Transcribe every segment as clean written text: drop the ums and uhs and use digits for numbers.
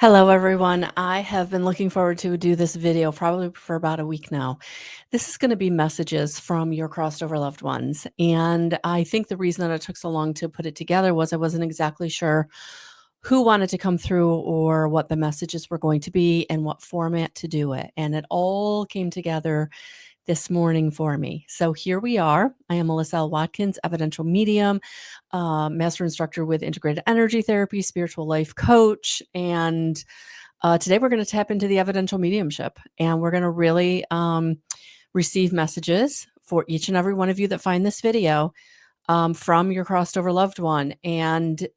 Hello, everyone. I have been looking forward to do this video probably for about a week now. This is going to be messages from your crossed over loved ones. And I think the reason that it took so long to put it together was I wasn't exactly sure who wanted to come through or what the messages were going to be and what format to do it. And it all came together this morning for me. So here we are. I am Melissa L. Watkins, evidential medium, master instructor with integrated energy therapy, spiritual life coach, and today we're going to tap into the evidential mediumship, and we're going to really receive messages for each and every one of you that find this video from your crossed over loved one. And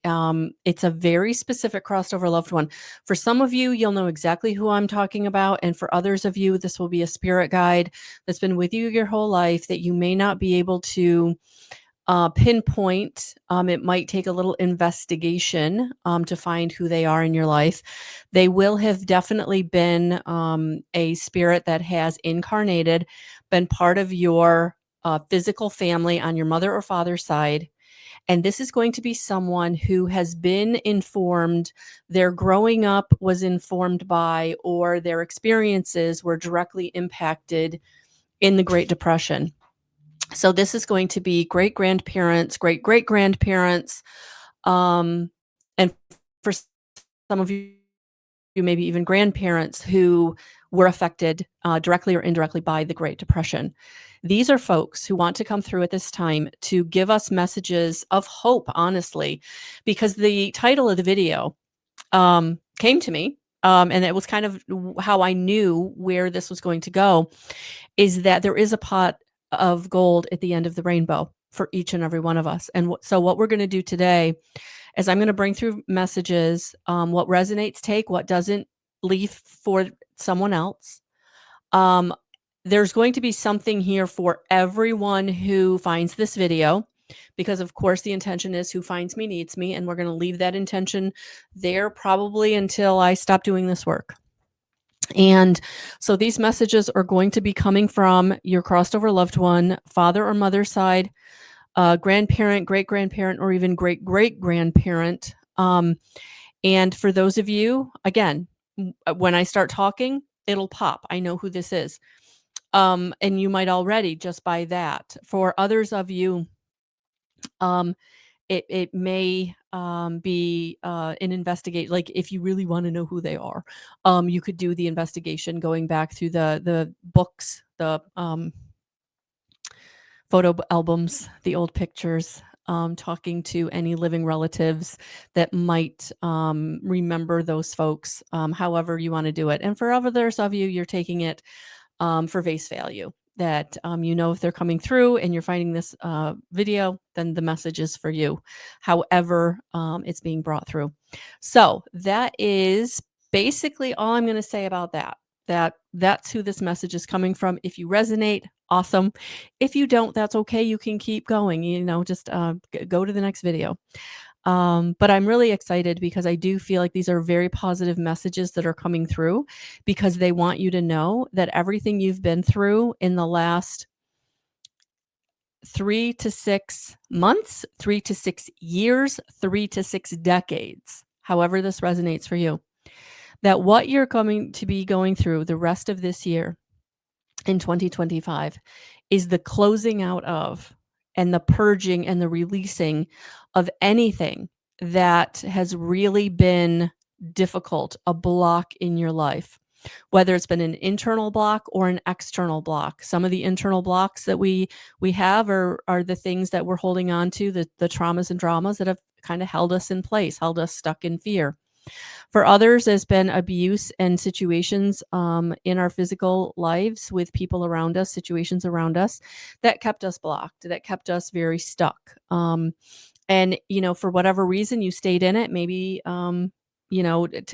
it's a very specific crossed over loved one. For some of you, you'll know exactly who I'm talking about. And for others of you, this will be a spirit guide that's been with you your whole life that you may not be able to pinpoint. It might take a little investigation to find who they are in your life. They will have definitely been a spirit that has incarnated, been part of your physical family on your mother or father's side. And this is going to be someone who has been informed, their growing up was informed by, or their experiences were directly impacted in the Great Depression. So this is going to be great grandparents, great great grandparents, and for some of you, maybe even grandparents who were affected directly or indirectly by the Great Depression. These are folks who want to come through at this time to give us messages of hope, honestly, because the title of the video came to me, and it was kind of how I knew where this was going to go, is that there is a pot of gold at the end of the rainbow for each and every one of us. And so what we're going to do today is I'm going to bring through messages, what resonates, take, what doesn't, leave for someone else. There's going to be something here for everyone who finds this video, because of course the intention is who finds me needs me, and we're going to leave that intention there probably until I stop doing this work. And so these messages are going to be coming from your crossed over loved one, father or mother side, grandparent, great grandparent, or even great great grandparent. And for those of you, again, when I start talking, it'll pop. I know who this is. And you might already just by that. For others of you, it may be an investigate. Like if you really want to know who they are, you could do the investigation going back through the books, the photo albums, the old pictures, talking to any living relatives that might remember those folks, however you want to do it. And for others of you, you're taking it for face value, that if they're coming through and you're finding this video, then the message is for you, however it's being brought through. So that is basically all I'm going to say about that's who this message is coming from. If you resonate, awesome. If you don't, that's okay. You can keep going, just go to the next video. But I'm really excited because I do feel like these are very positive messages that are coming through, because they want you to know that everything you've been through in the last 3 to 6 months, 3 to 6 years, 3 to 6 decades, however this resonates for you, that what you're going to be going through the rest of this year in 2025 is the closing out of and the purging and the releasing of anything that has really been difficult, a block in your life, whether it's been an internal block or an external block. Some of the internal blocks that we have are the things that we're holding on to, the traumas and dramas that have kind of held us in place, held us stuck in fear. For others, there's been abuse and situations in our physical lives with people around us, situations around us that kept us blocked, that kept us very stuck. And, for whatever reason you stayed in it, maybe, to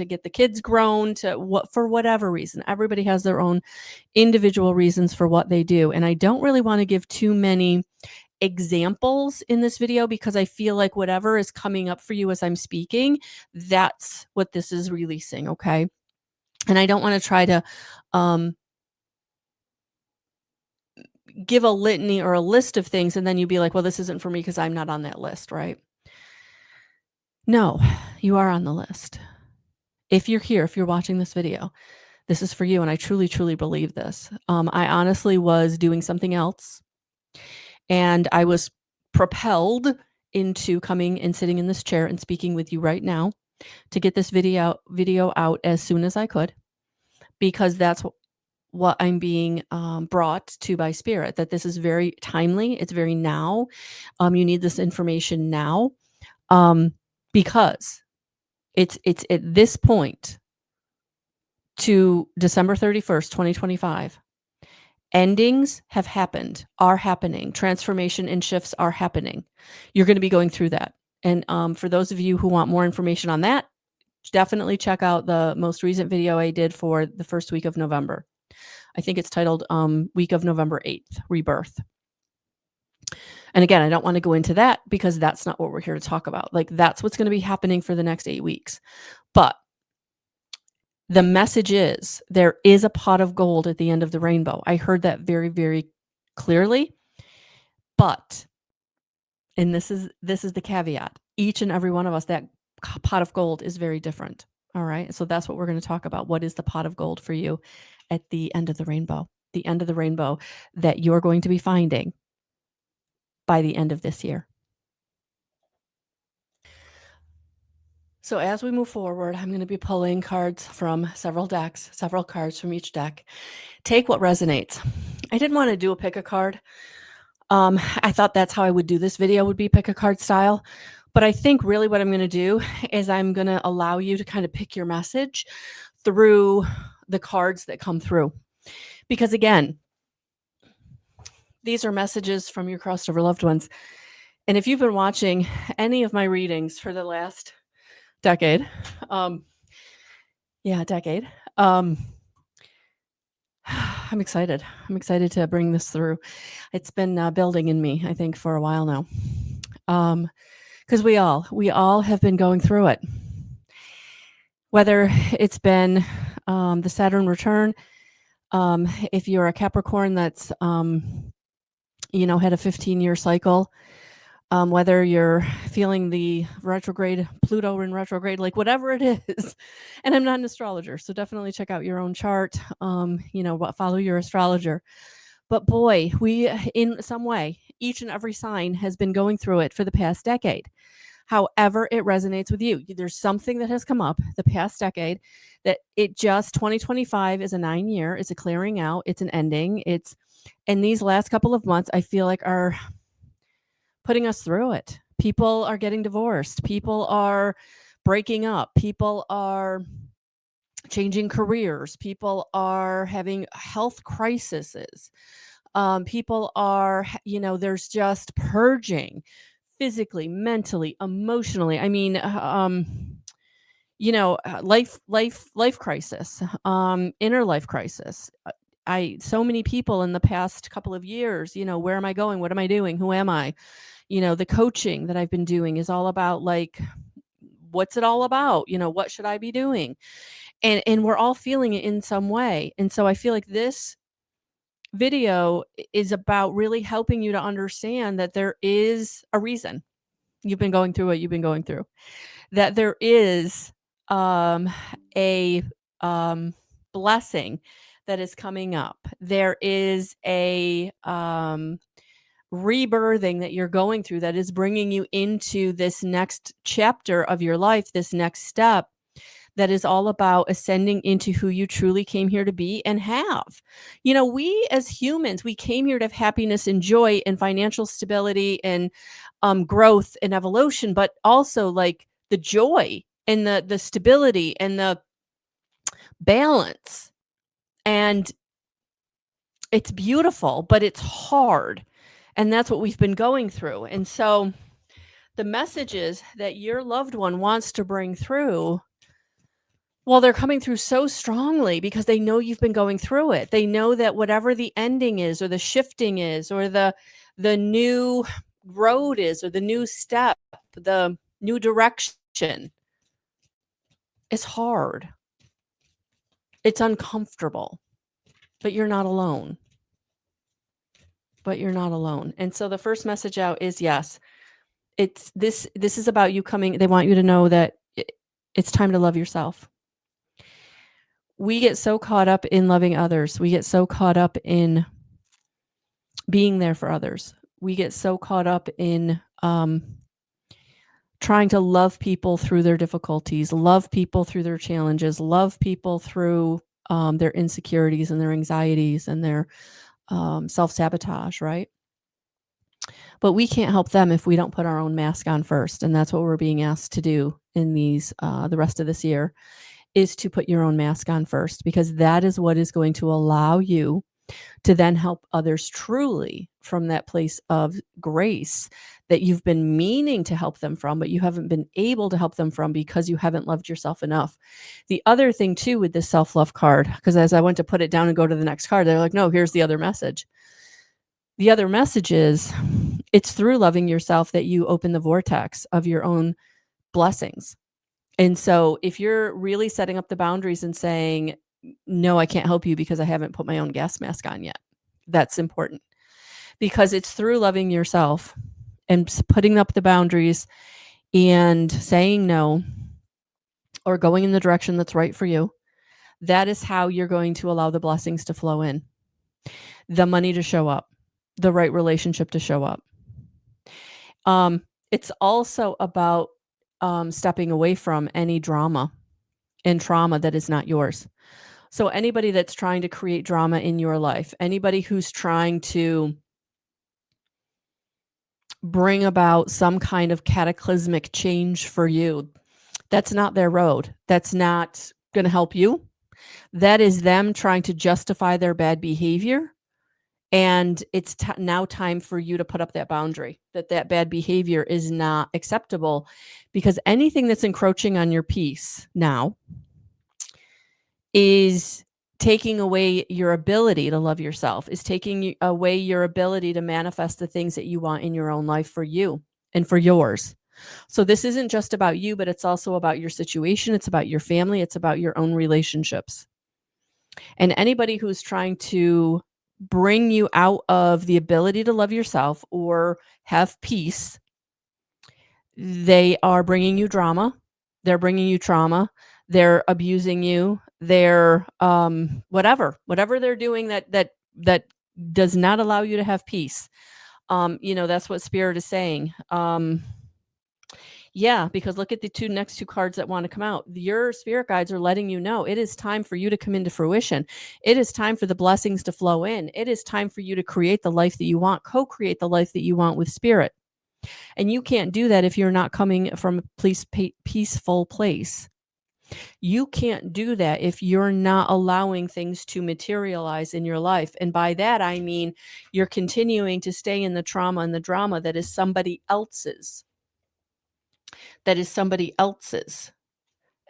get the kids grown, for whatever reason. Everybody has their own individual reasons for what they do. And I don't really want to give too many examples in this video, because I feel like whatever is coming up for you as I'm speaking, that's what this is releasing, okay? And I don't want to try to give a litany or a list of things and then you'd be like, well, this isn't for me because I'm not on that list, right? No, you are on the list. if you're here, if you're watching this video, this is for you, and I truly, truly believe this. I honestly was doing something else, and I was propelled into coming and sitting in this chair and speaking with you right now to get this video out as soon as I could, because that's what I'm being brought to by spirit, that this is very timely. It's very now. You need this information now, because it's at this point to December 31st, 2025. Endings have happened, are happening. Transformation and shifts are happening. You're going to be going through that. And for those of you who want more information on that, definitely check out the most recent video I did for the first week of November. I think it's titled Week of November 8th, Rebirth. And again, I don't want to go into that because that's not what we're here to talk about. Like, that's what's going to be happening for the next 8 weeks. But the message is there is a pot of gold at the end of the rainbow. I heard that very, very clearly. But, and this is the caveat, each and every one of us, that pot of gold is very different. All right. So that's what we're going to talk about. What is the pot of gold for you at the end of the rainbow? The end of the rainbow that you're going to be finding by the end of this year. So as we move forward, I'm going to be pulling cards from several decks, several cards from each deck. Take what resonates. I didn't want to do a pick a card. I thought that's how I would do this video, would be pick a card style. But I think really what I'm going to do is I'm going to allow you to kind of pick your message through the cards that come through. Because again, these are messages from your crossed over loved ones. And if you've been watching any of my readings for the last decade, decade, I'm excited. I'm excited to bring this through. It's been building in me, I think, for a while now. Because we all have been going through it. Whether it's been the Saturn return, if you're a Capricorn that's had a 15-year cycle, whether you're feeling the retrograde, Pluto in retrograde, like whatever it is. And I'm not an astrologer, so definitely check out your own chart. Follow your astrologer. But boy, we, in some way, each and every sign has been going through it for the past decade. However it resonates with you. There's something that has come up the past decade that 2025 is a 9-year. It's a clearing out. It's an ending. And these last couple of months, I feel like are putting us through it. People are getting divorced. People are breaking up. People are changing careers. People are having health crises. People are, there's just purging physically, mentally, emotionally. I mean, life crisis, inner life crisis. So many people in the past couple of years, where am I going? What am I doing? Who am I? The coaching that I've been doing is all about, like, what's it all about? What should I be doing? And we're all feeling it in some way. And so I feel like this video is about really helping you to understand that there is a reason you've been going through what you've been going through, that there is a blessing that is coming up. There is a rebirthing that you're going through that is bringing you into this next chapter of your life, this next step that is all about ascending into who you truly came here to be and have. We as humans, we came here to have happiness and joy and financial stability and growth and evolution, but also like the joy and the stability and the balance. And it's beautiful, but it's hard. And that's what we've been going through. And so the messages that your loved one wants to bring through, well, they're coming through so strongly because they know you've been going through it. They know that whatever the ending is or the shifting is or the new road is or the new step, the new direction, is hard. It's uncomfortable, but you're not alone. And so the first message out is, yes, this is about you coming. They want you to know that it's time to love yourself. we get so caught up in loving others. We get so caught up in being there for others. We get so caught up in trying to love people through their difficulties, love people through their challenges, love people through their insecurities and their anxieties and their self-sabotage, right? But we can't help them if we don't put our own mask on first. And that's what we're being asked to do in these the rest of this year, is to put your own mask on first, because that is what is going to allow you to then help others truly from that place of grace that you've been meaning to help them from, but you haven't been able to help them from because you haven't loved yourself enough. The other thing too with this self-love card, because as I went to put it down and go to the next card, they're like, no, here's the other message. The other message is, it's through loving yourself that you open the vortex of your own blessings. And so if you're really setting up the boundaries and saying, no, I can't help you because I haven't put my own gas mask on yet, that's important, because it's through loving yourself and putting up the boundaries and saying no or going in the direction that's right for you. That is how you're going to allow the blessings to flow in, the money to show up, the right relationship to show up. It's also about stepping away from any drama and trauma that is not yours. So anybody that's trying to create drama in your life, anybody who's trying to bring about some kind of cataclysmic change for you, that's not their road. That's not going to help you. That is them trying to justify their bad behavior. And it's now time for you to put up that boundary, that bad behavior is not acceptable, because anything that's encroaching on your peace now is taking away your ability to love yourself, is taking away your ability to manifest the things that you want in your own life for you and for yours. So this isn't just about you, but it's also about your situation. It's about your family. It's about your own relationships. And anybody who's trying to bring you out of the ability to love yourself or have peace, they are bringing you drama. They're bringing you trauma. They're abusing you. They're whatever they're doing that does not allow you to have peace. That's what Spirit is saying. Yeah, because look at the next two cards that want to come out. Your spirit guides are letting you know it is time for you to come into fruition. It is time for the blessings to flow in. It is time for you to create the life that you want, co-create the life that you want with Spirit. And you can't do that if you're not coming from a peaceful place. You can't do that if you're not allowing things to materialize in your life. And by that, I mean you're continuing to stay in the trauma and the drama that is somebody else's. And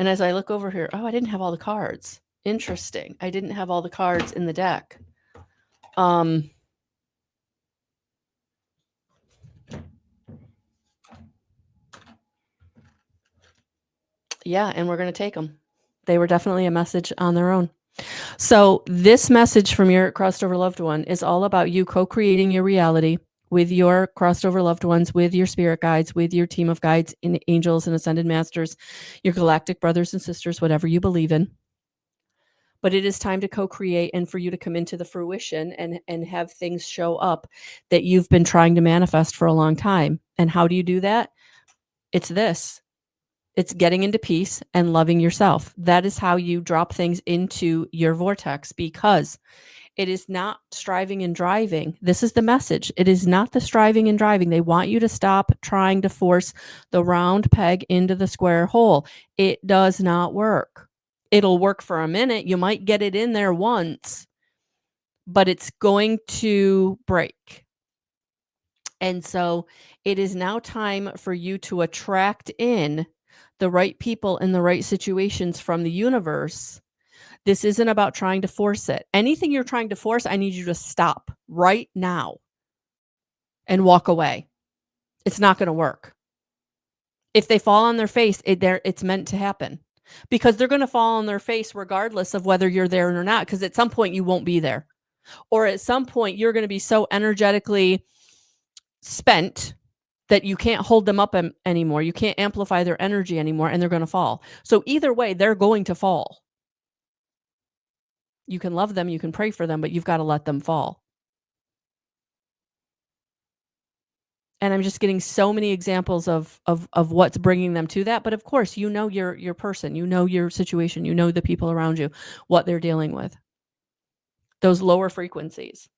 as I look over here, oh, I didn't have all the cards. Interesting. I didn't have all the cards in the deck. Yeah, and we're going to take them. They were definitely a message on their own. So this message from your crossed over loved one is all about you co-creating your reality with your crossed over loved ones, with your spirit guides, with your team of guides and angels and ascended masters, your galactic brothers and sisters, whatever you believe in. But it is time to co-create and for you to come into the fruition and have things show up that you've been trying to manifest for a long time. And how do you do that? It's this. It's getting into peace and loving yourself. That is how you drop things into your vortex, because it is not striving and driving. This is the message. It is not the striving and driving. They want you to stop trying to force the round peg into the square hole. It does not work. It'll work for a minute. You might get it in there once, but it's going to break. And so it is now time for you to attract in the right people in the right situations from the universe. This isn't about trying to force it. Anything you're trying to force, I need you to stop right now and walk away. It's not going to work. If they fall on their face, it's meant to happen, because they're going to fall on their face regardless of whether you're there or not, because at some point you won't be there. Or at some point you're going to be so energetically spent that you can't hold them up anymore. You can't amplify their energy anymore, and they're going to fall. So either way, they're going to fall. You can love them, you can pray for them, but you've got to let them fall. And I'm just getting so many examples of what's bringing them to that, but of course, you know your person, you know your situation, you know the people around you, what they're dealing with. Those lower frequencies.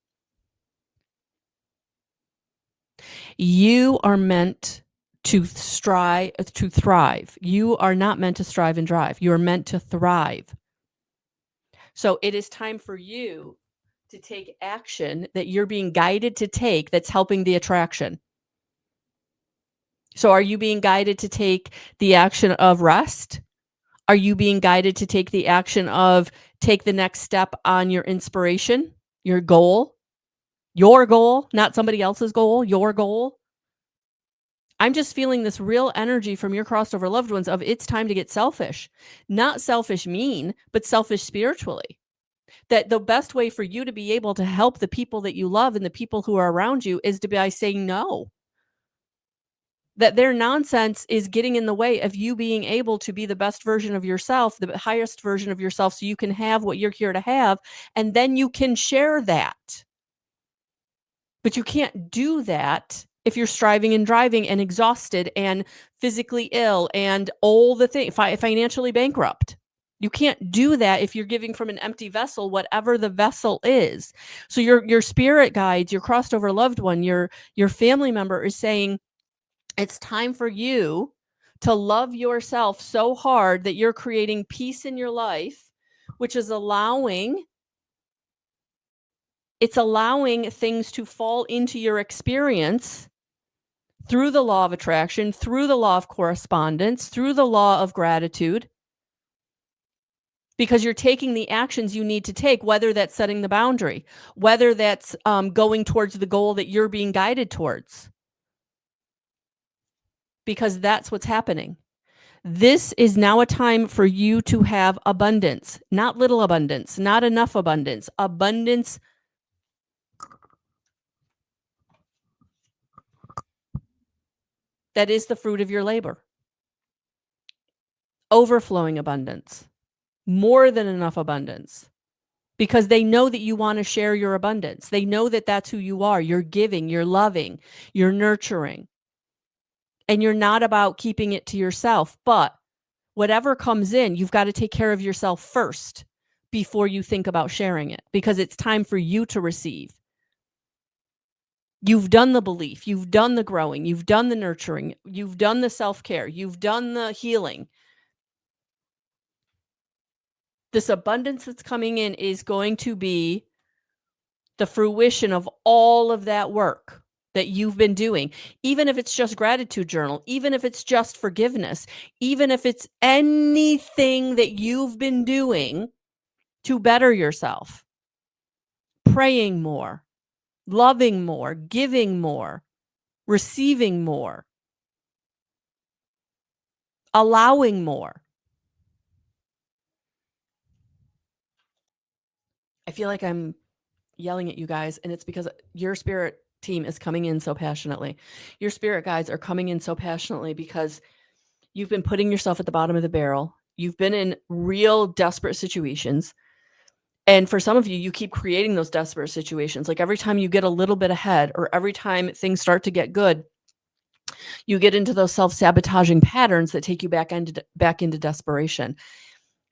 You are meant to thrive. You are not meant to strive and drive. You are meant to thrive. So it is time for you to take action that you're being guided to take that's helping the attraction. So are you being guided to take the action of rest? Are you being guided to take the action of take the next step on your inspiration, your goal, not somebody else's goal, your goal? I'm just feeling this real energy from your crossover loved ones of it's time to get selfish. Not selfish mean, but selfish spiritually. That the best way for you to be able to help the people that you love and the people who are around you is to by saying no. That their nonsense is getting in the way of you being able to be the best version of yourself, the highest version of yourself, so you can have what you're here to have, and then you can share that. But you can't do that if you're striving and driving and exhausted and physically ill and all the things, financially bankrupt. You can't do that if you're giving from an empty vessel, whatever the vessel is. So your spirit guides, your crossed over loved one, your family member is saying, it's time for you to love yourself so hard that you're creating peace in your life, which is allowing things to fall into your experience through the law of attraction, through the law of correspondence, through the law of gratitude, because you're taking the actions you need to take, whether that's setting the boundary, whether that's going towards the goal that you're being guided towards, because that's what's happening. This is now a time for you to have abundance, not little abundance, not enough abundance, abundance. That is the fruit of your labor. Overflowing abundance, more than enough abundance, because they know that you want to share your abundance. They know that that's who you are. You're giving, you're loving, you're nurturing, and you're not about keeping it to yourself. But whatever comes in, you've got to take care of yourself first before you think about sharing it, because it's time for you to receive. You've done the belief, you've done the growing, you've done the nurturing, you've done the self-care, you've done the healing. This abundance that's coming in is going to be the fruition of all of that work that you've been doing, even if it's just gratitude journal, even if it's just forgiveness, even if it's anything that you've been doing to better yourself, praying more, loving more, giving more, receiving more, allowing more. I feel like I'm yelling at you guys, and it's because your spirit team is coming in so passionately. Your spirit guides are coming in so passionately because you've been putting yourself at the bottom of the barrel. You've been in real desperate situations. And for some of you, you keep creating those desperate situations. Like every time you get a little bit ahead or every time things start to get good, you get into those self-sabotaging patterns that take you back into desperation.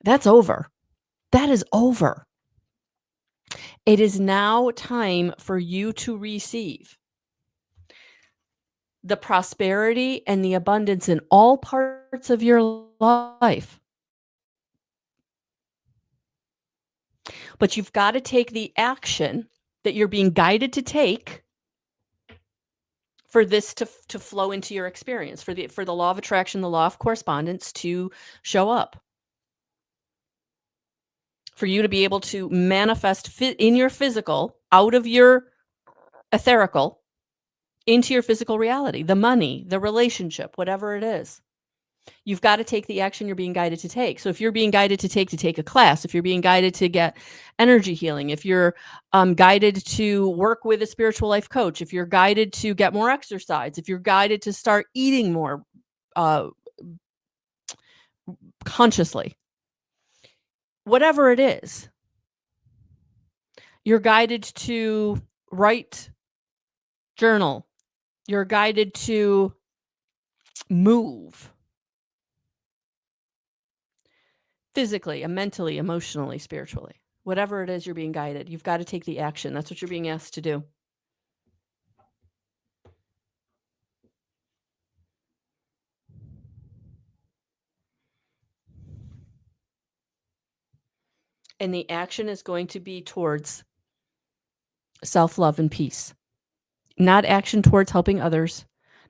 That's over. That is over. It is now time for you to receive the prosperity and the abundance in all parts of your life. But you've got to take the action that you're being guided to take for this to flow into your experience, for the law of attraction, the law of correspondence to show up. For you to be able to manifest in your physical, out of your etherical, into your physical reality, the money, the relationship, whatever it is. You've got to take the action you're being guided to take. So if you're being guided to take a class, if you're being guided to get energy healing, if you're guided to work with a spiritual life coach, if you're guided to get more exercise, if you're guided to start eating more consciously, whatever it is, You're guided to write, journal. You're guided to move physically, mentally, emotionally, spiritually. Whatever it is you're being guided, you've got to take the action. That's what you're being asked to do. And the action is going to be towards self-love and peace. Not action towards helping others,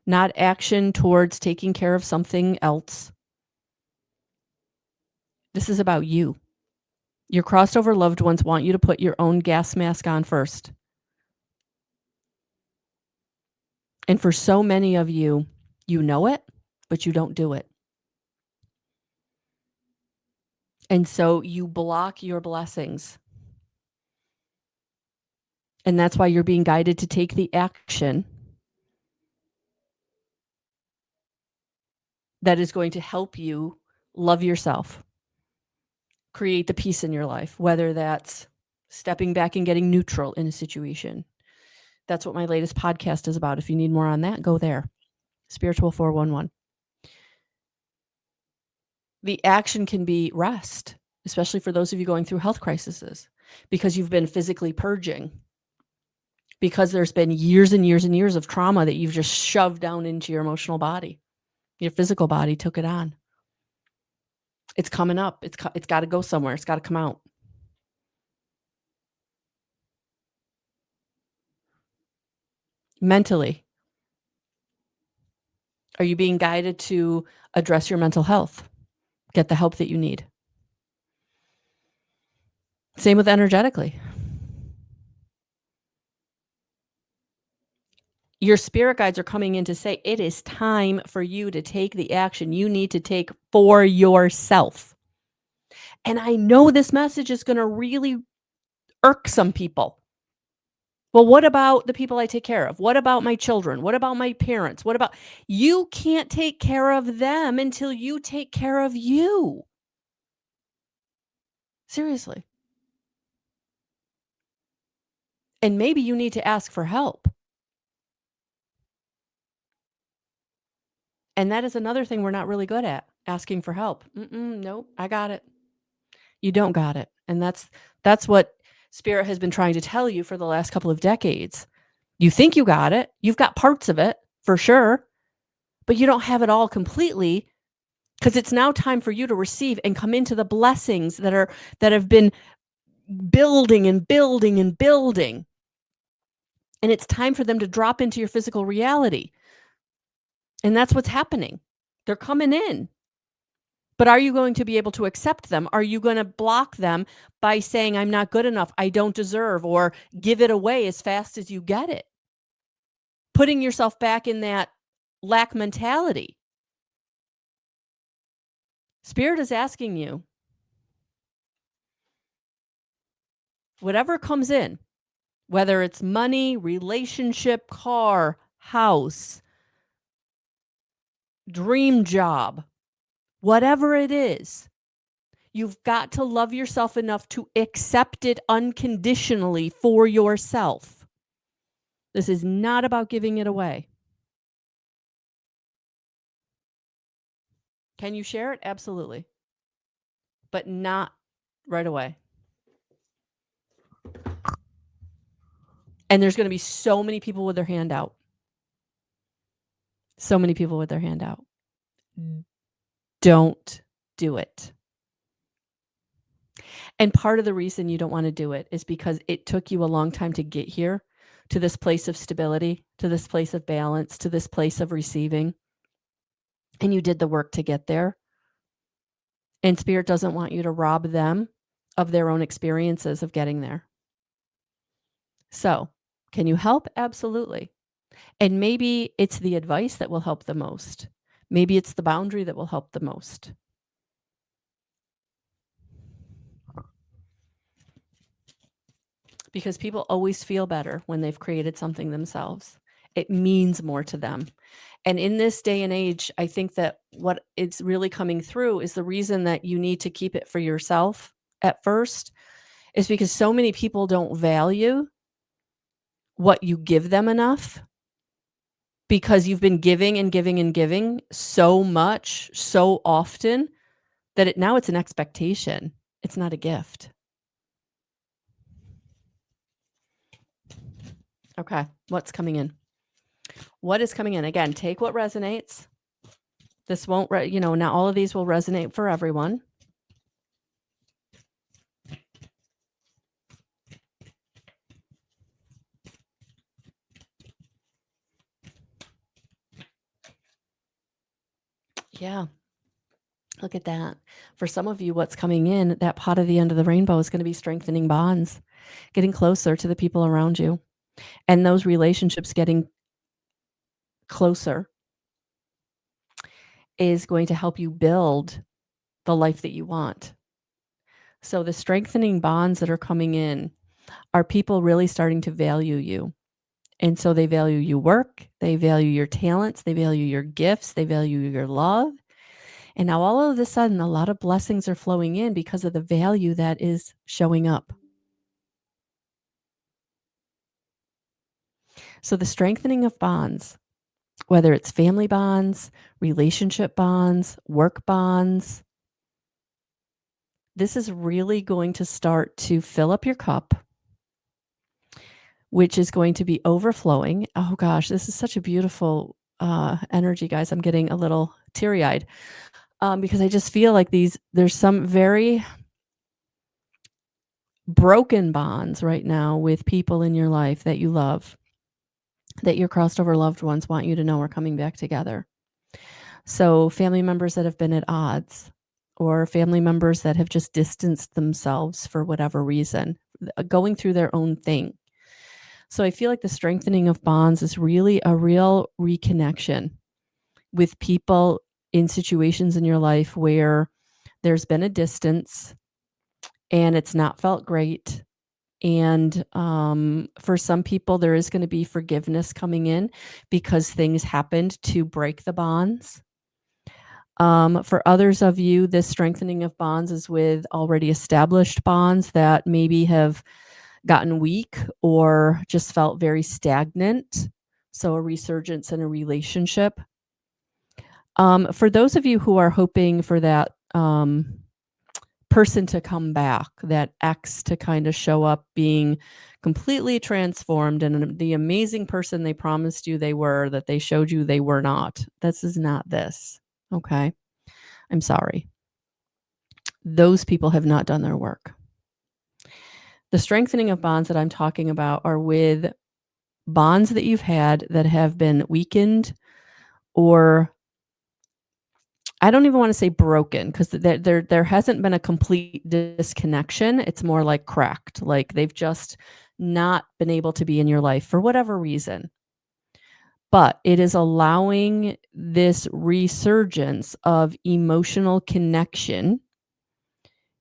not action towards taking care of something else. This is about you. Your crossed over loved ones want you to put your own gas mask on first. And for so many of you, you know it, but you don't do it. And so you block your blessings. And that's why you're being guided to take the action that is going to help you love yourself, create the peace in your life, whether that's stepping back and getting neutral in a situation. That's what my latest podcast is about. If you need more on that, go there. Spiritual 411. The action can be rest, especially for those of you going through health crises, because you've been physically purging, because there's been years and years and years of trauma that you've just shoved down into your emotional body. Your physical body took it on. It's coming up. It's got to go somewhere. It's got to come out. Mentally, are you being guided to address your mental health? Get the help that you need. Same with energetically. Your spirit guides are coming in to say, it is time for you to take the action you need to take for yourself. And I know this message is going to really irk some people. Well, what about the people I take care of? What about my children? What about my parents? What about, you can't take care of them until you take care of you. Seriously. And maybe you need to ask for help. And that is another thing we're not really good at, asking for help. Nope, I got it. You don't got it. And that's what Spirit has been trying to tell you for the last couple of decades. You think you got it. You've got parts of it for sure, but you don't have it all completely, because it's now time for you to receive and come into the blessings that have been building and building and building. And it's time for them to drop into your physical reality. And that's what's happening. They're coming in. But are you going to be able to accept them? Are you going to block them by saying, I'm not good enough, I don't deserve, or give it away as fast as you get it? Putting yourself back in that lack mentality. Spirit is asking you, whatever comes in, whether it's money, relationship, car, house, dream job, whatever it is, you've got to love yourself enough to accept it unconditionally for yourself. This is not about giving it away. Can you share it? Absolutely. But not right away. And there's going to be so many people with their hand out. So many people with their hand out. Don't do it. And part of the reason you don't want to do it is because it took you a long time to get here, to this place of stability, to this place of balance, to this place of receiving. And you did the work to get there. And Spirit doesn't want you to rob them of their own experiences of getting there. So, can you help? Absolutely. And maybe it's the advice that will help the most. Maybe it's the boundary that will help the most. Because people always feel better when they've created something themselves. It means more to them. And in this day and age, I think that what it's really coming through is the reason that you need to keep it for yourself at first is because so many people don't value what you give them enough because you've been giving and giving and giving so much, so often that now it's an expectation. It's not a gift. Okay, what's coming in? What is coming in? Again, take what resonates. This won't, not all of these will resonate for everyone. Yeah. Look at that. For some of you, what's coming in, that pot at the end of the rainbow is going to be strengthening bonds, getting closer to the people around you, and those relationships getting closer is going to help you build the life that you want. So the strengthening bonds that are coming in are people really starting to value you. And so they value your work, they value your talents, they value your gifts, they value your love. And now all of a sudden, a lot of blessings are flowing in because of the value that is showing up. So the strengthening of bonds, whether it's family bonds, relationship bonds, work bonds, this is really going to start to fill up your cup, which is going to be overflowing. Oh gosh, this is such a beautiful energy, guys. I'm getting a little teary-eyed because I just feel like there's some very broken bonds right now with people in your life that you love, that your crossed over loved ones want you to know are coming back together. So family members that have been at odds, or family members that have just distanced themselves for whatever reason, going through their own thing. So I feel like the strengthening of bonds is really a real reconnection with people in situations in your life where there's been a distance and it's not felt great. And for some people, there is going to be forgiveness coming in because things happened to break the bonds. For others of you, this strengthening of bonds is with already established bonds that maybe have gotten weak or just felt very stagnant. So a resurgence in a relationship. For those of you who are hoping for that person to come back, that ex to kind of show up being completely transformed and the amazing person they promised you they were, that they showed you they were not. This is not this. Okay. I'm sorry. Those people have not done their work. The strengthening of bonds that I'm talking about are with bonds that you've had that have been weakened, or I don't even want to say broken, because there hasn't been a complete disconnection. It's more like cracked, like they've just not been able to be in your life for whatever reason. But it is allowing this resurgence of emotional connection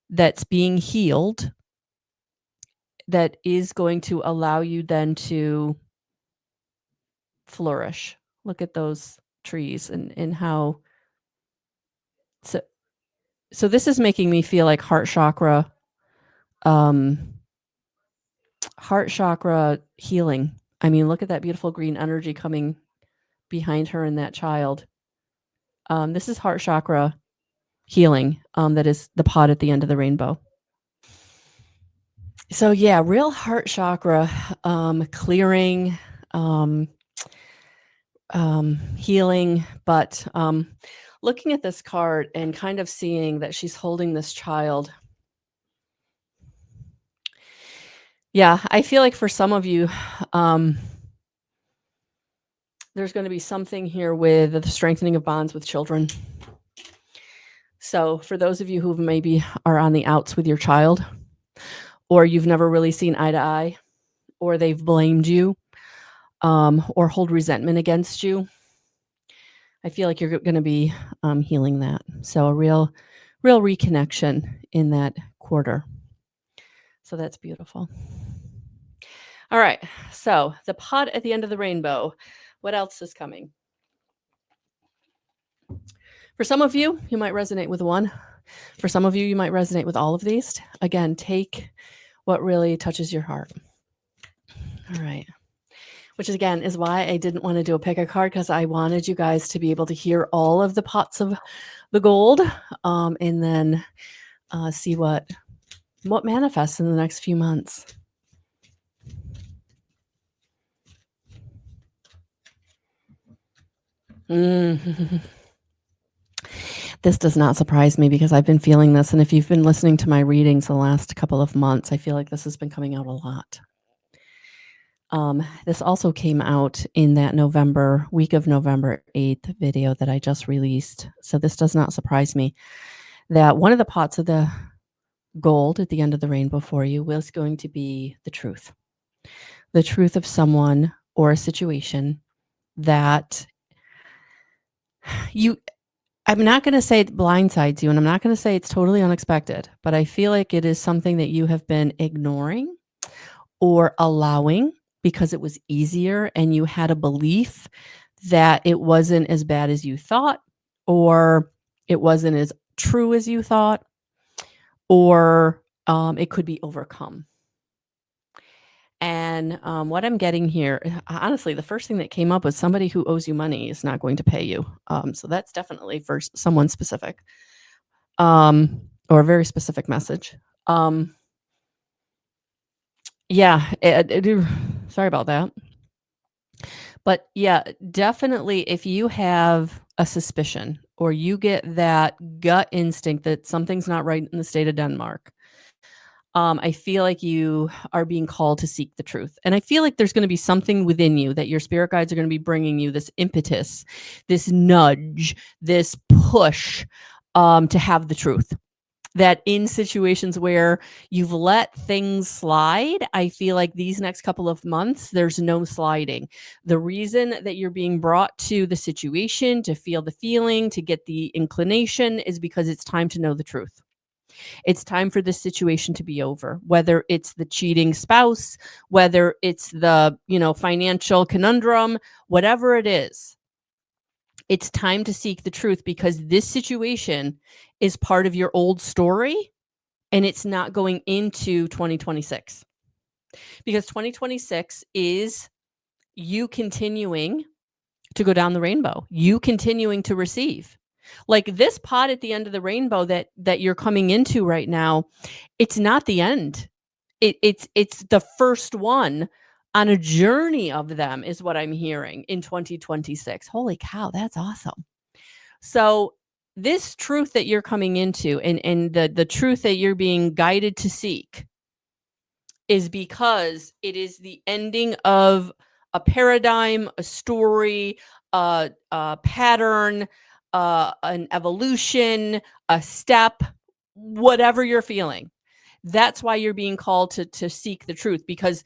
that's being healed, that is going to allow you then to flourish. Look at those trees and how so so this is making me feel like um heart chakra healing. I mean, look at that beautiful green energy coming behind her and that child. This is heart chakra healing. That is the pot at the end of the rainbow. So yeah, real heart chakra clearing, healing. But looking at this card and kind of seeing that she's holding this child. Yeah, I feel like for some of you, there's going to be something here with the strengthening of bonds with children. So for those of you who maybe are on the outs with your child, or you've never really seen eye to eye, or they've blamed you, or hold resentment against you, I feel like you're going to be healing that. So a real reconnection in that quarter. So that's beautiful. All right. So the pot at the end of the rainbow. What else is coming? For some of you, you might resonate with one. For some of you, you might resonate with all of these. Again, take What really touches your heart? All right. Which again is why I didn't want to do a pick a card, because I wanted you guys to be able to hear all of the pots of the gold, and then see what manifests in the next few months. This does not surprise me because I've been feeling this, and if you've been listening to my readings the last couple of months, I feel like this has been coming out a lot. This also came out in that week of November 8th video that I just released. So this does not surprise me that one of the pots of the gold at the end of the rainbow for you was going to be the truth of someone or a situation that I'm not going to say it blindsides you, and I'm not going to say it's totally unexpected, but I feel like it is something that you have been ignoring or allowing because it was easier and you had a belief that it wasn't as bad as you thought, or it wasn't as true as you thought, or it could be overcome. And what I'm getting here, honestly, the first thing that came up was somebody who owes you money is not going to pay you. So that's definitely for someone specific, or a very specific message. Yeah, sorry about that. But yeah, definitely if you have a suspicion or you get that gut instinct that something's not right in the state of Denmark, I feel like you are being called to seek the truth. And I feel like there's going to be something within you that your spirit guides are going to be bringing you, this impetus, this nudge, this push to have the truth. That in situations where you've let things slide, I feel like these next couple of months, there's no sliding. The reason that you're being brought to the situation, to feel the feeling, to get the inclination, is because it's time to know the truth. It's time for this situation to be over, whether it's the cheating spouse, whether it's the, financial conundrum, whatever it is. It's time to seek the truth because this situation is part of your old story and it's not going into 2026. Because 2026 is you continuing to go down the rainbow, you continuing to receive. Like this pot at the end of the rainbow that you're coming into right now, it's not the end. It's the first one on a journey of them, is what I'm hearing in 2026. Holy cow, that's awesome. So this truth that you're coming into, and the truth that you're being guided to seek, is because it is the ending of a paradigm, a story, a pattern, an evolution, a step, whatever you're feeling. That's why you're being called to seek the truth, because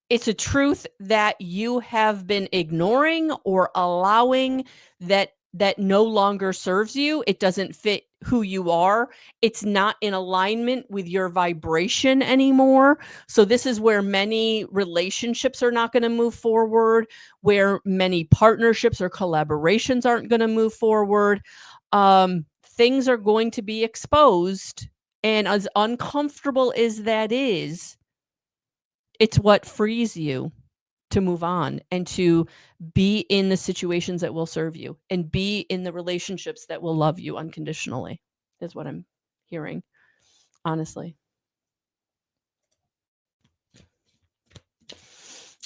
it's a truth that you have been ignoring or allowing that no longer serves you. It doesn't fit who you are. It's not in alignment with your vibration anymore. So this is where many relationships are not going to move forward, where many partnerships or collaborations aren't going to move forward. Things are going to be exposed, and as uncomfortable as that is, it's what frees you to move on and to be in the situations that will serve you and be in the relationships that will love you unconditionally, is what I'm hearing, honestly.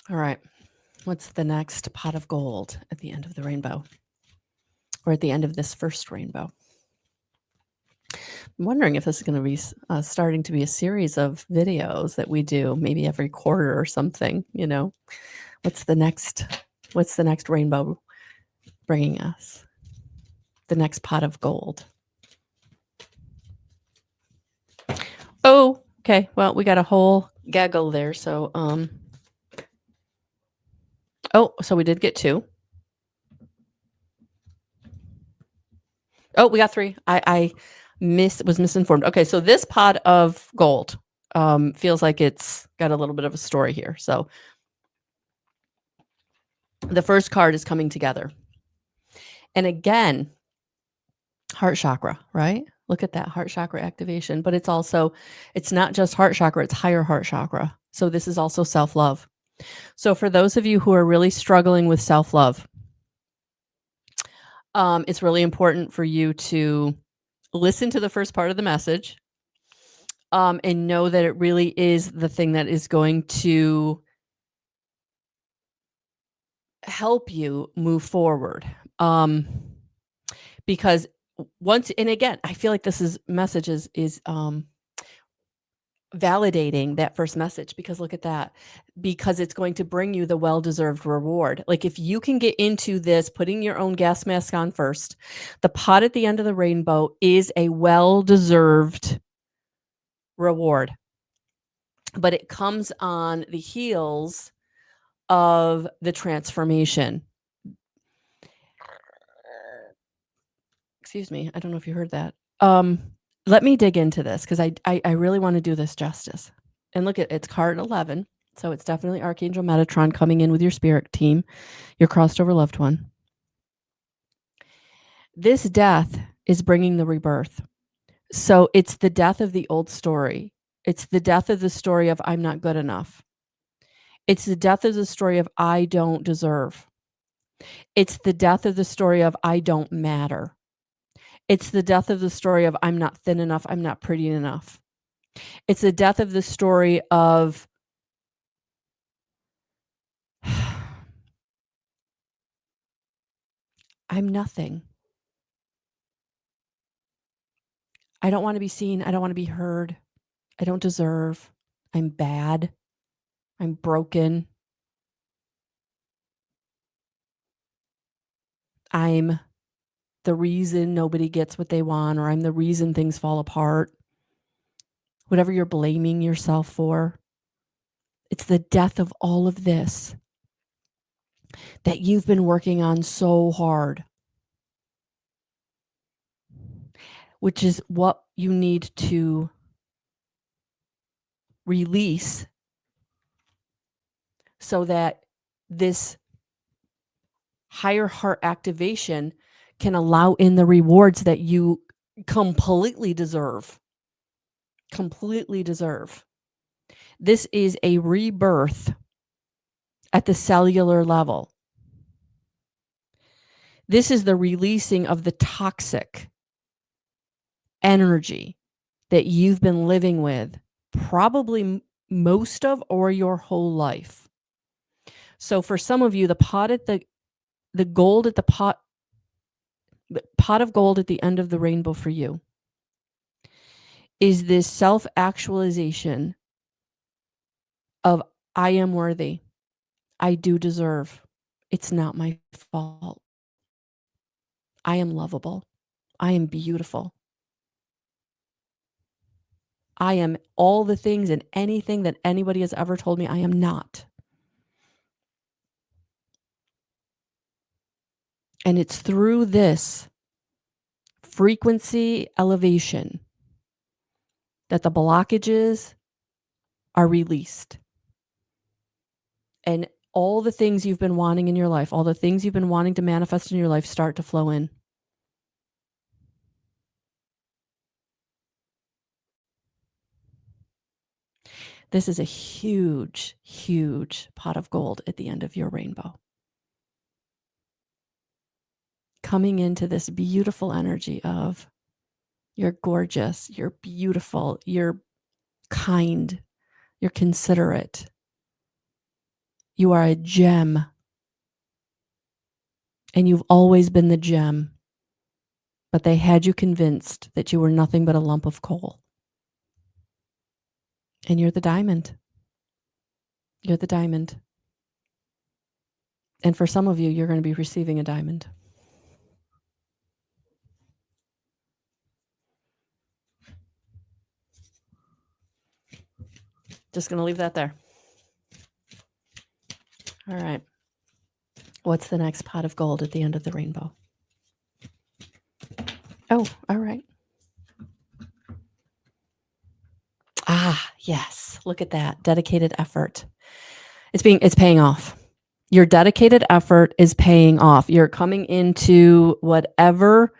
All right. What's the next pot of gold at the end of the rainbow, or at the end of this first rainbow? I'm wondering if this is going to be starting to be a series of videos that we do maybe every quarter or something, What's the next rainbow bringing us? The next pot of gold. Oh, okay. Well, we got a whole gaggle there. So, so we did get 2. Oh, we got 3. I was misinformed. Okay, so this pot of gold feels like it's got a little bit of a story here. So the first card is coming together. And again, heart chakra, right? Look at that heart chakra activation, but it's not just heart chakra, it's higher heart chakra. So this is also self-love. So for those of you who are really struggling with self-love, it's really important for you to listen to the first part of the message, and know that it really is the thing that is going to help you move forward. Because once, and again, I feel like this is messages is validating that first message, because look at that, because it's going to bring you the well-deserved reward. Like if you can get into this, putting your own gas mask on first, the pot at the end of the rainbow is a well-deserved reward, but it comes on the heels of the transformation. Excuse me, I don't know if you heard that. Let me dig into this because I really want to do this justice. And look at it's card 11, so it's definitely Archangel Metatron coming in with your spirit team, your crossed over loved one. This death is bringing the rebirth. So it's the death of the old story. It's the death of the story of I'm not good enough. It's the death of the story of I don't deserve. It's the death of the story of I don't matter. It's the death of the story of I'm not thin enough, I'm not pretty enough. It's the death of the story of I'm nothing. I don't want to be seen. I don't want to be heard. I don't deserve. I'm bad. I'm broken. I'm the reason nobody gets what they want, or I'm the reason things fall apart. Whatever you're blaming yourself for, it's the death of all of this that you've been working on so hard, which is what you need to release so that this higher heart activation can allow in the rewards that you completely deserve. Completely deserve. This is a rebirth at the cellular level. This is the releasing of the toxic energy that you've been living with probably most of or your whole life. So for some of you, the pot at the gold at the pot of gold at the end of the rainbow for you is this self-actualization of I am worthy. I do deserve. It's not my fault. I am lovable. I am beautiful. I am all the things and anything that anybody has ever told me I am not. And it's through this frequency elevation that the blockages are released. And all the things you've been wanting in your life, all the things you've been wanting to manifest in your life start to flow in. This is a huge, huge pot of gold at the end of your rainbow. Coming into this beautiful energy of you're gorgeous, you're beautiful, you're kind, you're considerate. You are a gem. And you've always been the gem. But they had you convinced that you were nothing but a lump of coal. And you're the diamond. You're the diamond. And for some of you, you're going to be receiving a diamond. Just going to leave that there. All right. What's the next pot of gold at the end of the rainbow? Oh, all right. Ah, yes. Look at that. Dedicated effort. It's paying off. Your dedicated effort is paying off. You're coming into whatever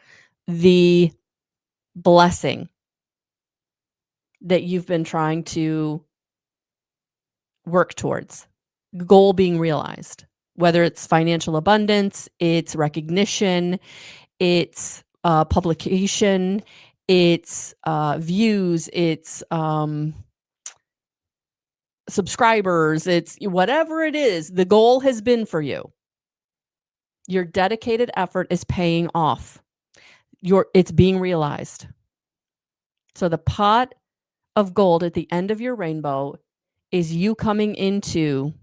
the blessing that you've been trying to work towards, goal being realized, whether it's financial abundance, it's recognition, it's publication, it's views, it's subscribers, it's whatever it is, the goal has been for you. Your dedicated effort is paying off. It's being realized. So the pot of gold at the end of your rainbow is you coming into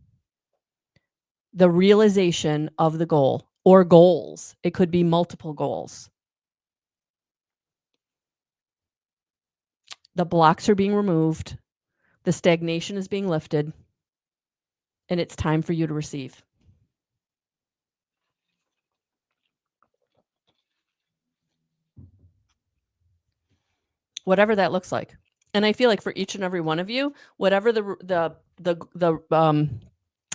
the realization of the goal or goals. It could be multiple goals. The blocks are being removed, the stagnation is being lifted, and it's time for you to receive. Whatever that looks like. And I feel like for each and every one of you, whatever the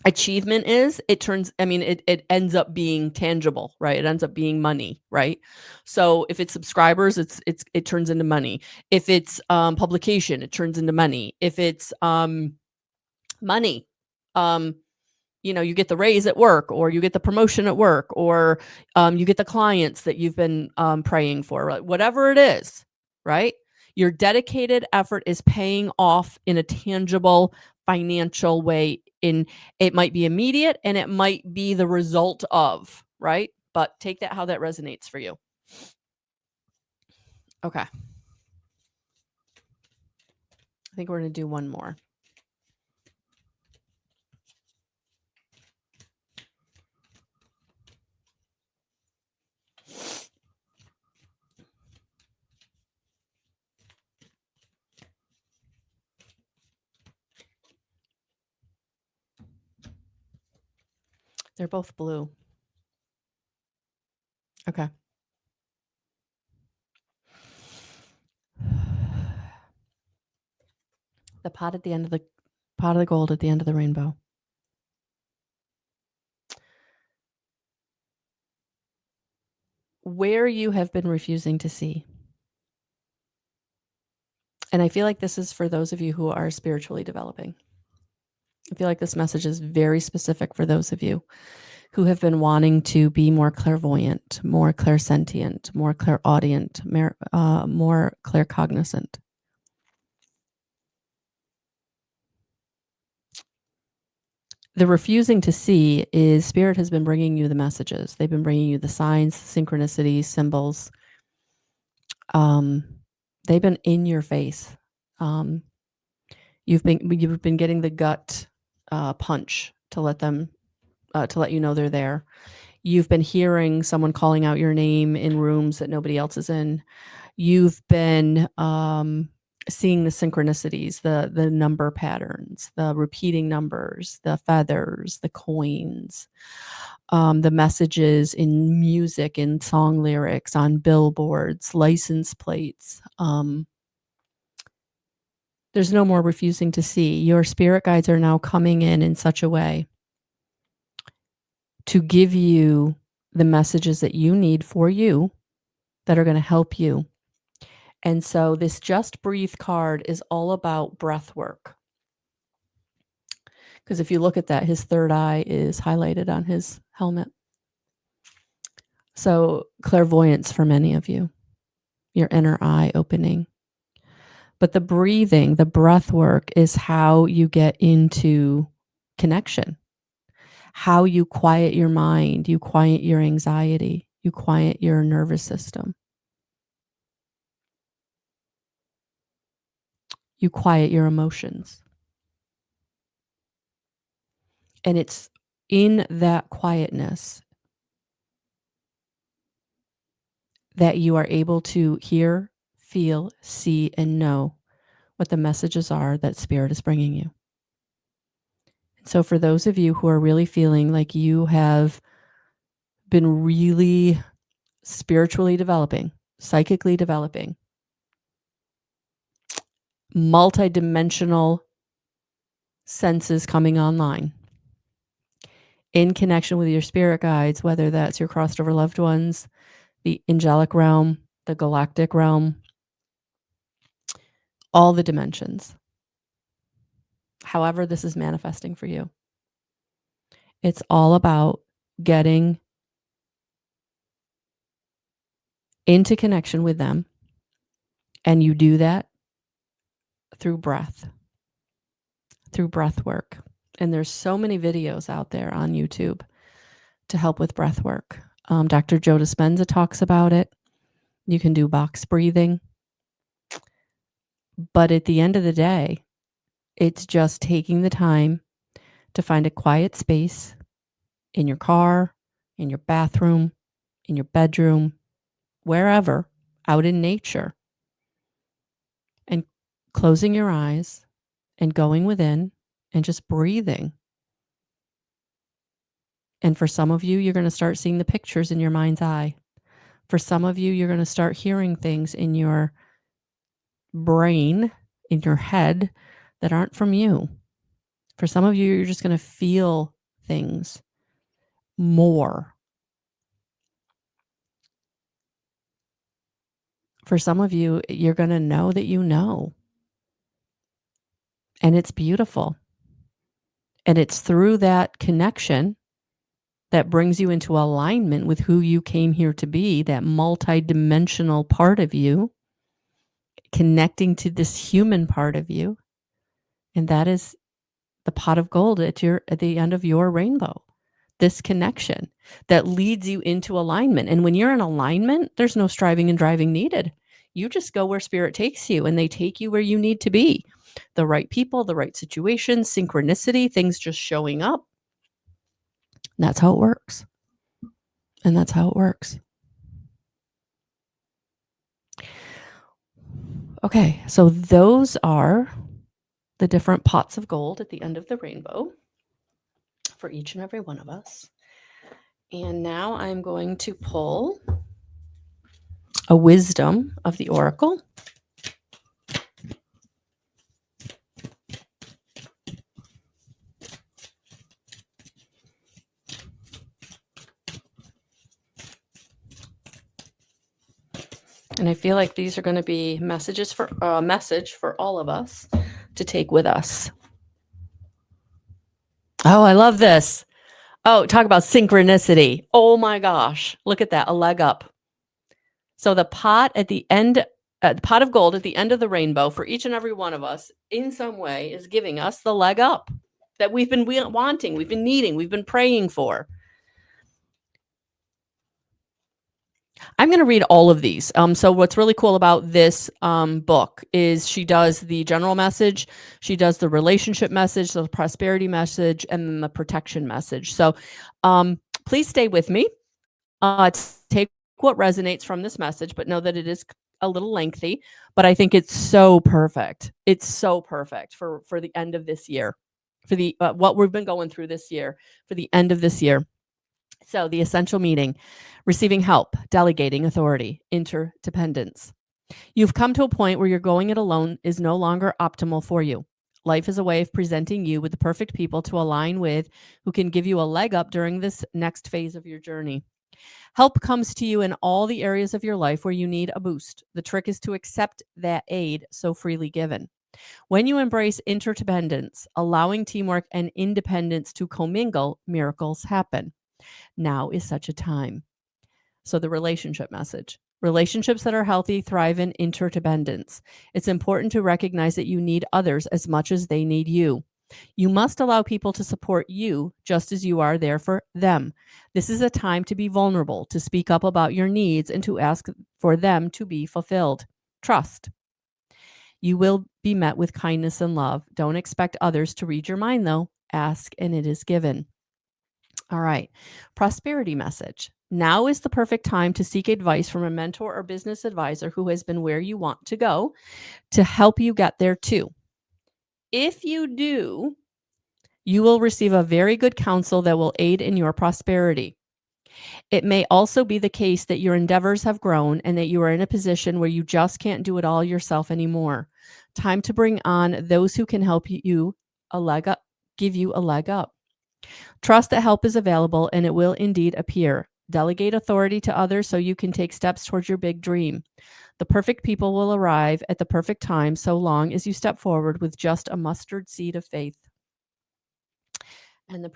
achievement is, it ends up being tangible, right? It ends up being money, right? So if it's subscribers, it turns into money. If it's publication, it turns into money. If it's money, you get the raise at work, or you get the promotion at work, or you get the clients that you've been praying for, right? Whatever it is, right? Your dedicated effort is paying off in a tangible financial way. It might be immediate and it might be the result of, right? But take that how that resonates for you. Okay. I think we're going to do one more. They're both blue. Okay. The pot of the gold at the end of the rainbow. Where you have been refusing to see. And I feel like this is for those of you who are spiritually developing. I feel like this message is very specific for those of you who have been wanting to be more clairvoyant, more clairsentient, more clairaudient, more claircognizant. The refusing to see is Spirit has been bringing you the messages. They've been bringing you the signs, synchronicities, symbols. They've been in your face. You've been getting the gut punch to let you know they're there. You've been hearing someone calling out your name in rooms that nobody else is in. You've been seeing the synchronicities, the number patterns, the repeating numbers, the feathers, the coins, the messages in music, in song lyrics, on billboards, license plates. There's no more refusing to see. Your spirit guides are now coming in such a way to give you the messages that you need for you that are going to help you. And so this Just Breathe card is all about breath work. Because if you look at that, his third eye is highlighted on his helmet. So clairvoyance for many of you, your inner eye opening. But the breathing, the breath work is how you get into connection, how you quiet your mind, you quiet your anxiety, you quiet your nervous system. You quiet your emotions. And it's in that quietness that you are able to hear, feel, see, and know what the messages are that Spirit is bringing you. So for those of you who are really feeling like you have been really spiritually developing, psychically developing, multidimensional senses coming online in connection with your spirit guides, whether that's your crossed over loved ones, the angelic realm, the galactic realm, all the dimensions. However this is manifesting for you. It's all about getting into connection with them, and you do that through breath work. And there's so many videos out there on YouTube to help with breath work. Dr. Joe Dispenza talks about it. You can do box breathing. But at the end of the day, it's just taking the time to find a quiet space in your car, in your bathroom, in your bedroom, wherever, out in nature, and closing your eyes and going within and just breathing. And for some of you, you're going to start seeing the pictures in your mind's eye. For some of you, you're going to start hearing things in your brain, in your head, that aren't from you. For some of you, you're just going to feel things more. For some of you, you're going to know that you know. And it's beautiful. And it's through that connection that brings you into alignment with who you came here to be, that multidimensional part of you, connecting to this human part of you. And that is the pot of gold at the end of your rainbow. This connection that leads you into alignment. And when you're in alignment, there's no striving and driving needed. You just go where spirit takes you, and they take you where you need to be. The right people, the right situation, synchronicity, things just showing up. And that's how it works. And that's how it works. Okay, so those are the different pots of gold at the end of the rainbow for each and every one of us. And now I'm going to pull a wisdom of the oracle. And I feel like these are going to be messages for a message for all of us to take with us. Oh, I love this. Oh, talk about synchronicity. Oh my gosh. Look at that. A leg up. So the pot at the end, the pot of gold at the end of the rainbow for each and every one of us in some way is giving us the leg up that we've been wanting, we've been needing, we've been praying for. I'm going to read all of these. So what's really cool about this book is she does the general message, she does the relationship message, the prosperity message, and then the protection message. So please stay with me. Take what resonates from this message, but know that it is a little lengthy, but I think it's so perfect. It's so perfect for the end of this year, for the what we've been going through this year, for the end of this year. So the essential meaning: receiving help, delegating authority, interdependence. You've come to a point where you're going it alone is no longer optimal for you. Life is a way of presenting you with the perfect people to align with, who can give you a leg up during this next phase of your journey. Help comes to you in all the areas of your life where you need a boost. The trick is to accept that aid so freely given. When you embrace interdependence, allowing teamwork and independence to commingle, miracles happen. Now is such a time. So the relationship message: relationships that are healthy thrive in interdependence. It's important to recognize that you need others as much as they need you. You must allow people to support you just as you are there for them. This is a time to be vulnerable, to speak up about your needs, and to ask for them to be fulfilled. Trust. You will be met with kindness and love. Don't expect others to read your mind, though. Ask and it is given. All right. Prosperity message. Now is the perfect time to seek advice from a mentor or business advisor who has been where you want to go to help you get there too. If you do, you will receive a very good counsel that will aid in your prosperity. It may also be the case that your endeavors have grown and that you are in a position where you just can't do it all yourself anymore. Time to bring on those who can help you a leg up, give you a leg up. Trust that help is available and it will indeed appear. Delegate authority to others so you can take steps towards your big dream. The perfect people will arrive at the perfect time so long as you step forward with just a mustard seed of faith. And the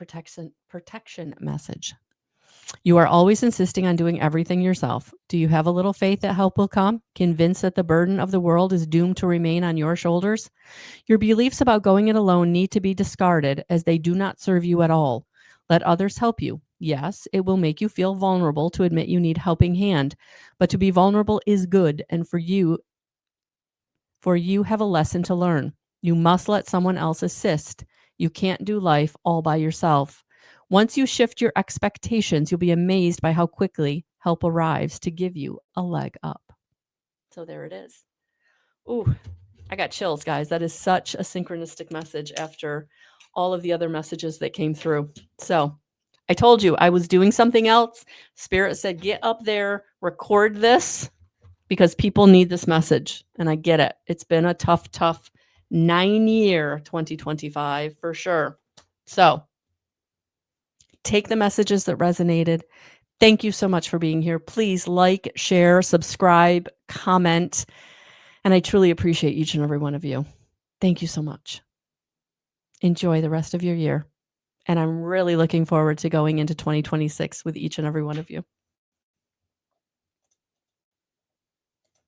protection message. You are always insisting on doing everything yourself. Do you have a little faith that help will come? Convinced that the burden of the world is doomed to remain on your shoulders? Your beliefs about going it alone need to be discarded as they do not serve you at all. Let others help you. Yes, it will make you feel vulnerable to admit you need helping hand, but to be vulnerable is good, and for you have a lesson to learn. You must let someone else assist. You can't do life all by yourself. Once you shift your expectations, you'll be amazed by how quickly help arrives to give you a leg up. So there it is. Ooh, I got chills, guys. That is such a synchronistic message after all of the other messages that came through. So I told you I was doing something else. Spirit said, get up there, record this because people need this message. And I get it. It's been a tough 9-year 2025 for sure. So take the messages that resonated. Thank you so much for being here. Please like, share, subscribe, comment. And I truly appreciate each and every one of you. Thank you so much. Enjoy the rest of your year. And I'm really looking forward to going into 2026 with each and every one of you.